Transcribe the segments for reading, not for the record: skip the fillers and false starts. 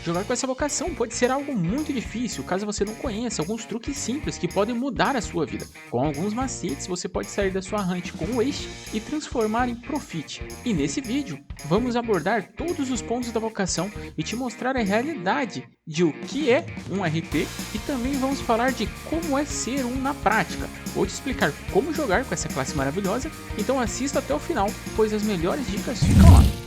Jogar com essa vocação pode ser algo muito difícil caso você não conheça alguns truques simples que podem mudar a sua vida. Com alguns macetes você pode sair da sua hunt com waste e transformar em profit. E nesse vídeo vamos abordar todos os pontos da vocação e te mostrar a realidade de o que é um RP e também vamos falar de como é ser um na prática. Vou te explicar como jogar com essa classe maravilhosa, então assista até o final, pois as melhores dicas ficam lá.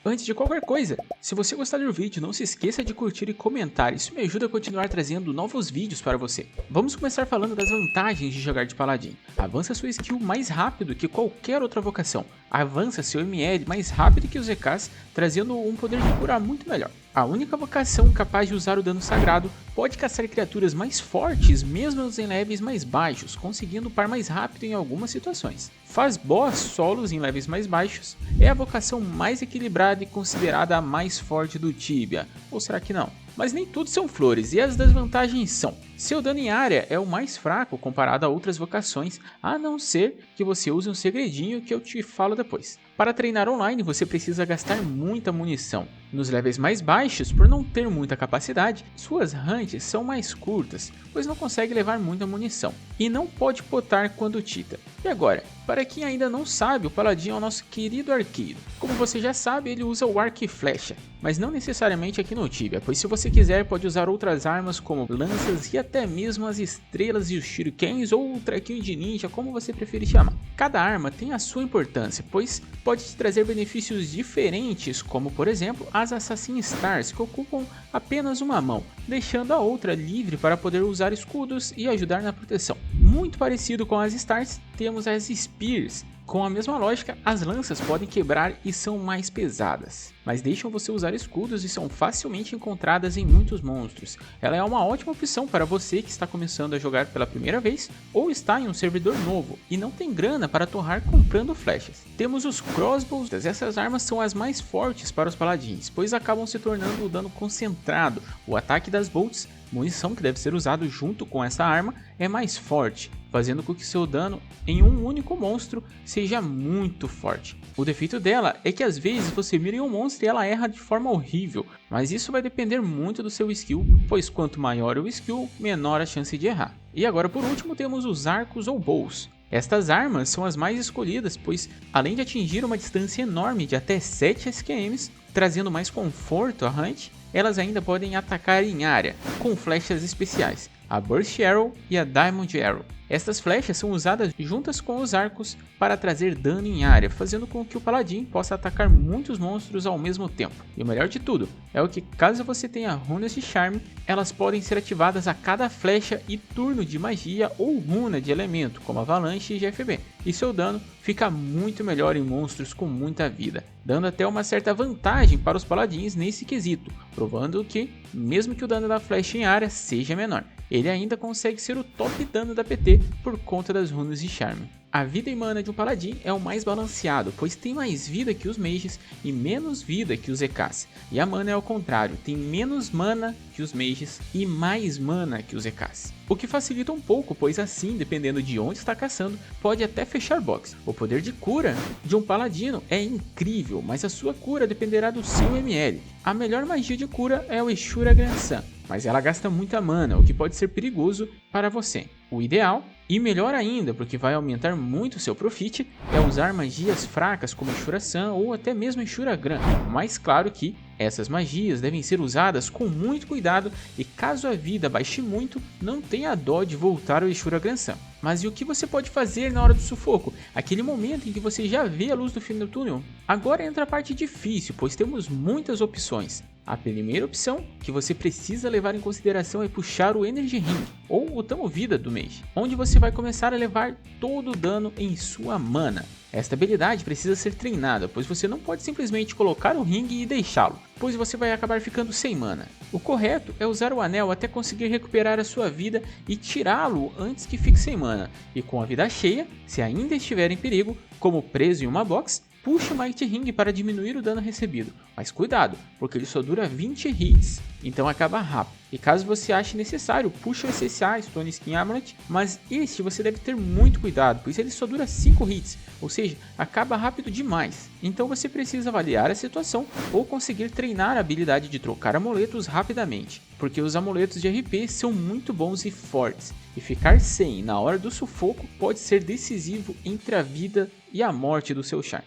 Antes de qualquer coisa, se você gostar do vídeo, não se esqueça de curtir e comentar, isso me ajuda a continuar trazendo novos vídeos para você. Vamos começar falando das vantagens de jogar de paladin. Avança sua skill mais rápido que qualquer outra vocação. Avança seu ML mais rápido que os EKs, trazendo um poder de cura muito melhor. A única vocação capaz de usar o dano sagrado pode caçar criaturas mais fortes mesmo em levels mais baixos, conseguindo upar mais rápido em algumas situações. Faz boss solos em levels mais baixos, é a vocação mais equilibrada e considerada a mais forte do Tibia, ou será que não? Mas nem tudo são flores e as desvantagens são: seu dano em área é o mais fraco comparado a outras vocações, a não ser que você use um segredinho que eu te falo depois. Para treinar online você precisa gastar muita munição. Nos levels mais baixos, por não ter muita capacidade, suas hunts são mais curtas, pois não consegue levar muita munição, e não pode potar quando tita. E agora, para quem ainda não sabe, o paladin é o nosso querido arqueiro. Como você já sabe, ele usa o arco e flecha, mas não necessariamente aqui no Tibia, pois se você quiser pode usar outras armas como lanças e até mesmo as estrelas e os shurikens ou o trequinho de ninja, como você preferir chamar. Cada arma tem a sua importância, pois pode te trazer benefícios diferentes, como por exemplo as Assassin Stars, que ocupam apenas uma mão, deixando a outra livre para poder usar escudos e ajudar na proteção. Muito parecido com as Stars, temos as Spears. Com a mesma lógica, as lanças podem quebrar e são mais pesadas, mas deixam você usar escudos e são facilmente encontradas em muitos monstros. Ela é uma ótima opção para você que está começando a jogar pela primeira vez ou está em um servidor novo e não tem grana para torrar comprando flechas. Temos os crossbows, essas armas são as mais fortes para os paladins, pois acabam se tornando o dano concentrado. O ataque das bolts, munição que deve ser usado junto com essa arma, é mais forte, fazendo com que seu dano em um único monstro seja muito forte. O defeito dela é que às vezes você mira em um monstro e ela erra de forma horrível, mas isso vai depender muito do seu skill, pois quanto maior o skill, menor a chance de errar. E agora por último temos os arcos ou bows. Estas armas são as mais escolhidas, pois além de atingir uma distância enorme de até 7 SQMs, trazendo mais conforto à hunt, elas ainda podem atacar em área, com flechas especiais, a Burst Arrow e a Diamond Arrow. Estas flechas são usadas juntas com os arcos para trazer dano em área, fazendo com que o paladin possa atacar muitos monstros ao mesmo tempo. E o melhor de tudo é o que, caso você tenha runas de charme, elas podem ser ativadas a cada flecha e turno de magia ou runa de elemento, como avalanche e GFB. E seu dano fica muito melhor em monstros com muita vida, dando até uma certa vantagem para os paladins nesse quesito, provando que, mesmo que o dano da flecha em área seja menor, ele ainda consegue ser o top dano da PT por conta das runas de charme. A vida e mana de um paladin é o mais balanceado, pois tem mais vida que os mages e menos vida que os EKs. E a mana é ao contrário, tem menos mana que os mages e mais mana que os EKs. O que facilita um pouco, pois assim, dependendo de onde está caçando, pode até fechar box. O poder de cura de um paladino é incrível, mas a sua cura dependerá do seu ML. A melhor magia de cura é o Eshura Gransan, mas ela gasta muita mana, o que pode ser perigoso para você. O ideal, e melhor ainda, porque vai aumentar muito seu profit, é usar magias fracas como Eshura San ou até mesmo Eshura Gran, mas claro que essas magias devem ser usadas com muito cuidado e caso a vida baixe muito, não tenha dó de voltar ao Eshura Gransan. Mas e o que você pode fazer na hora do sufoco? Aquele momento em que você já vê a luz do fim do túnel? Agora entra a parte difícil, pois temos muitas opções. A primeira opção que você precisa levar em consideração é puxar o Energy Ring, ou o Tamo Vida do Mage, onde você vai começar a levar todo o dano em sua mana. Esta habilidade precisa ser treinada, pois você não pode simplesmente colocar o ringue e deixá-lo, pois você vai acabar ficando sem mana. O correto é usar o anel até conseguir recuperar a sua vida e tirá-lo antes que fique sem mana, e com a vida cheia, se ainda estiver em perigo, como preso em uma box, puxe o Mighty Ring para diminuir o dano recebido, mas cuidado, porque ele só dura 20 hits, então acaba rápido. E caso você ache necessário, puxe o SSA, Stone Skin Amulet, mas este você deve ter muito cuidado, pois ele só dura 5 hits, ou seja, acaba rápido demais. Então você precisa avaliar a situação ou conseguir treinar a habilidade de trocar amuletos rapidamente, porque os amuletos de RP são muito bons e fortes, e ficar sem na hora do sufoco pode ser decisivo entre a vida e a morte do seu char.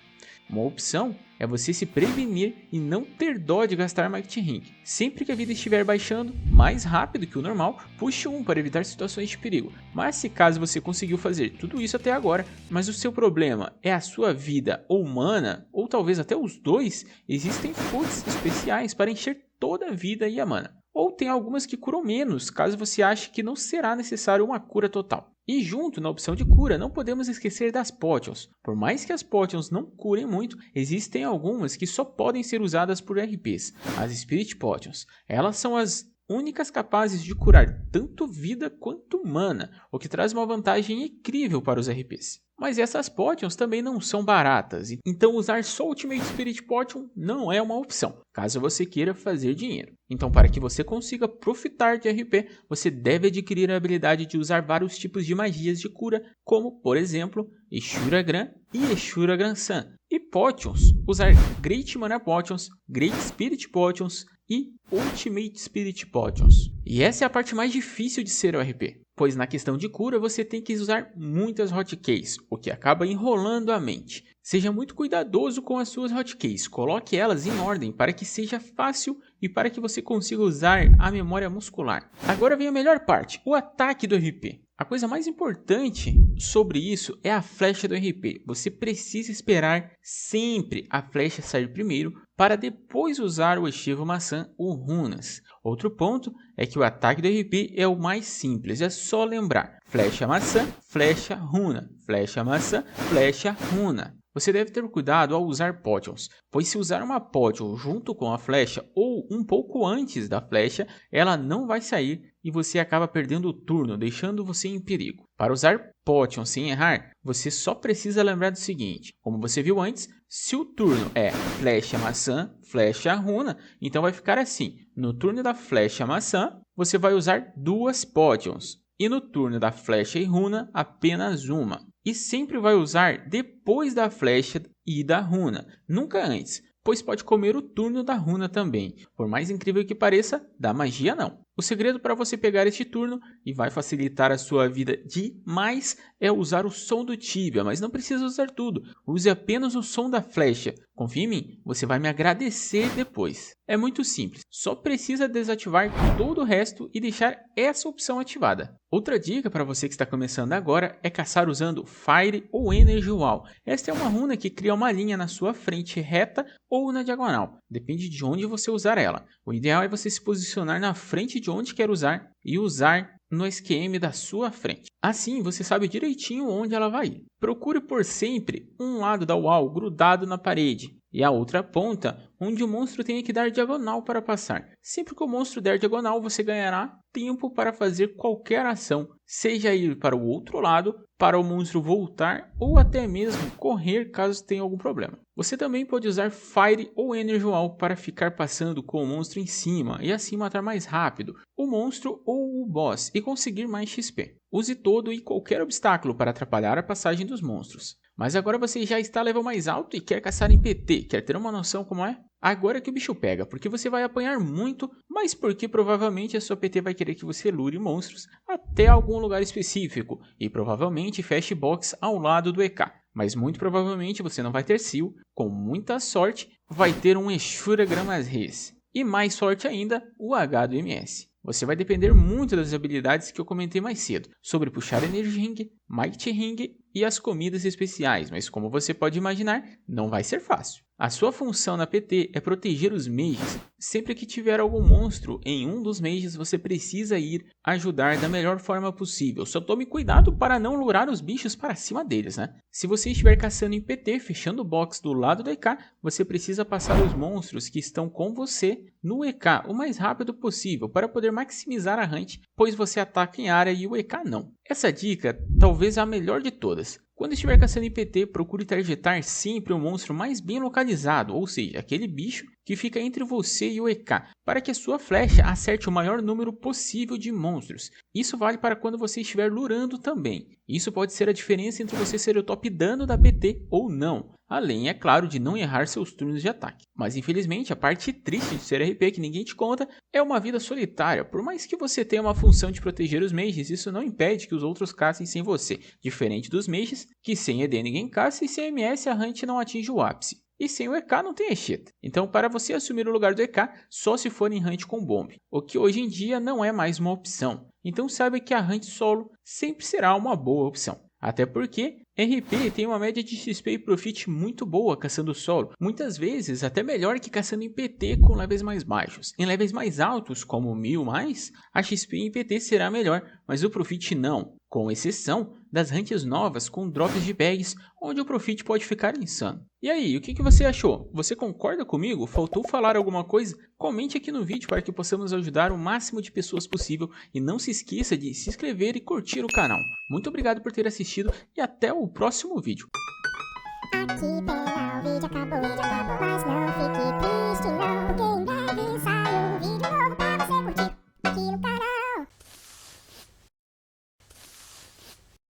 Uma opção é você se prevenir e não ter dó de gastar Mighty Ring. Sempre que a vida estiver baixando mais rápido que o normal, puxe um para evitar situações de perigo. Mas se caso você conseguiu fazer tudo isso até agora, mas o seu problema é a sua vida ou mana, ou talvez até os dois, existem foods especiais para encher toda a vida e a mana. Ou tem algumas que curam menos, caso você ache que não será necessário uma cura total. E junto na opção de cura, não podemos esquecer das Potions. Por mais que as Potions não curem muito, existem algumas que só podem ser usadas por RPs, as Spirit Potions. Elas são as únicas capazes de curar tanto vida quanto mana, o que traz uma vantagem incrível para os RPs. Mas essas Potions também não são baratas, então usar só Ultimate Spirit Potion não é uma opção, caso você queira fazer dinheiro. Então para que você consiga profitar de RP, você deve adquirir a habilidade de usar vários tipos de magias de cura, como por exemplo, Eshura-Gran e Eshura-Gran-San. E Potions, usar Great Mana Potions, Great Spirit Potions e Ultimate Spirit Potions. E essa é a parte mais difícil de ser o RP, pois na questão de cura você tem que usar muitas hotkeys, o que acaba enrolando a mente. Seja muito cuidadoso com as suas hotkeys, coloque elas em ordem para que seja fácil e para que você consiga usar a memória muscular. Agora vem a melhor parte, o ataque do RP. A coisa mais importante sobre isso é a flecha do RP. Você precisa esperar sempre a flecha sair primeiro para depois usar o Esquivo Maçã ou Runas. Outro ponto é que o ataque do RP é o mais simples, é só lembrar: flecha maçã, flecha runa, flecha maçã, flecha runa. Você deve ter cuidado ao usar Potions, pois se usar uma Potion junto com a flecha ou um pouco antes da flecha, ela não vai sair e você acaba perdendo o turno, deixando você em perigo. Para usar Potion sem errar, você só precisa lembrar do seguinte: como você viu antes, se o turno é flecha maçã, flecha runa, então vai ficar assim: no turno da flecha maçã, você vai usar 2 Potions, e no turno da flecha e runa, apenas uma. E sempre vai usar depois da flecha e da runa, nunca antes, pois pode comer o turno da runa também. Por mais incrível que pareça, da magia não. O segredo para você pegar este turno e vai facilitar a sua vida demais é usar o som do Tibia, mas não precisa usar tudo. Use apenas o som da flecha. Confia em mim, você vai me agradecer depois. É muito simples, só precisa desativar todo o resto e deixar essa opção ativada. Outra dica para você que está começando agora é caçar usando Fire ou Energy Wall. Esta é uma runa que cria uma linha na sua frente reta ou na diagonal, depende de onde você usar ela. O ideal é você se posicionar na frente de onde quer usar e usar no SQM da sua frente. Assim você sabe direitinho onde ela vai ir. Procure por sempre um lado da wall grudado na parede e a outra ponta onde o monstro tenha que dar diagonal para passar. Sempre que o monstro der diagonal, você ganhará tempo para fazer qualquer ação, seja ir para o outro lado, para o monstro voltar ou até mesmo correr caso tenha algum problema. Você também pode usar Fire ou Energy Wall para ficar passando com o monstro em cima e assim matar mais rápido o monstro ou o boss e conseguir mais XP. Use todo e qualquer obstáculo para atrapalhar a passagem dos monstros. Mas agora você já está level mais alto e quer caçar em PT, quer ter uma noção como é? Agora que o bicho pega, porque você vai apanhar muito, mas porque provavelmente a sua PT vai querer que você lure monstros até algum lugar específico e provavelmente feche box ao lado do EK. Mas muito provavelmente você não vai ter seal, com muita sorte vai ter um Eshura-Gran Res. E mais sorte ainda, o H do MS. Você vai depender muito das habilidades que eu comentei mais cedo, sobre puxar Energy Ring, Mighty Ring e as comidas especiais, mas como você pode imaginar, não vai ser fácil. A sua função na PT é proteger os mages. Sempre que tiver algum monstro em um dos mages, você precisa ir ajudar da melhor forma possível. Só tome cuidado para não lurar os bichos para cima deles, né? Se você estiver caçando em PT, fechando o box do lado do EK, você precisa passar os monstros que estão com você no EK o mais rápido possível para poder maximizar a hunt, pois você ataca em área e o EK não. Essa dica talvez a melhor de todas. Quando estiver caçando em PT, procure targetar sempre o monstro mais bem localizado, ou seja, aquele bicho que fica entre você e o EK, para que a sua flecha acerte o maior número possível de monstros. Isso vale para quando você estiver lurando também. Isso pode ser a diferença entre você ser o top dano da PT ou não, além, é claro, de não errar seus turnos de ataque. Mas infelizmente, a parte triste de ser RP que ninguém te conta é uma vida solitária. Por mais que você tenha uma função de proteger os mages, isso não impede que os outros caçem sem você, diferente dos mages, que sem ED ninguém caça e sem MS a hunt não atinge o ápice. E sem o EK não tem Eshita. Então para você assumir o lugar do EK, só se for em hunt com bomb, o que hoje em dia não é mais uma opção. Então saiba que a hunt solo sempre será uma boa opção. Até porque RP tem uma média de XP e Profit muito boa caçando solo, muitas vezes até melhor que caçando em PT com levels mais baixos. Em levels mais altos, como 1000+, a XP em PT será melhor, mas o Profit não, com exceção das ranks novas com drops de bags, onde o Profit pode ficar insano. E aí, o que você achou? Você concorda comigo? Faltou falar alguma coisa? Comente aqui no vídeo para que possamos ajudar o máximo de pessoas possível e não se esqueça de se inscrever e curtir o canal. Muito obrigado por ter assistido e até o próximo vídeo.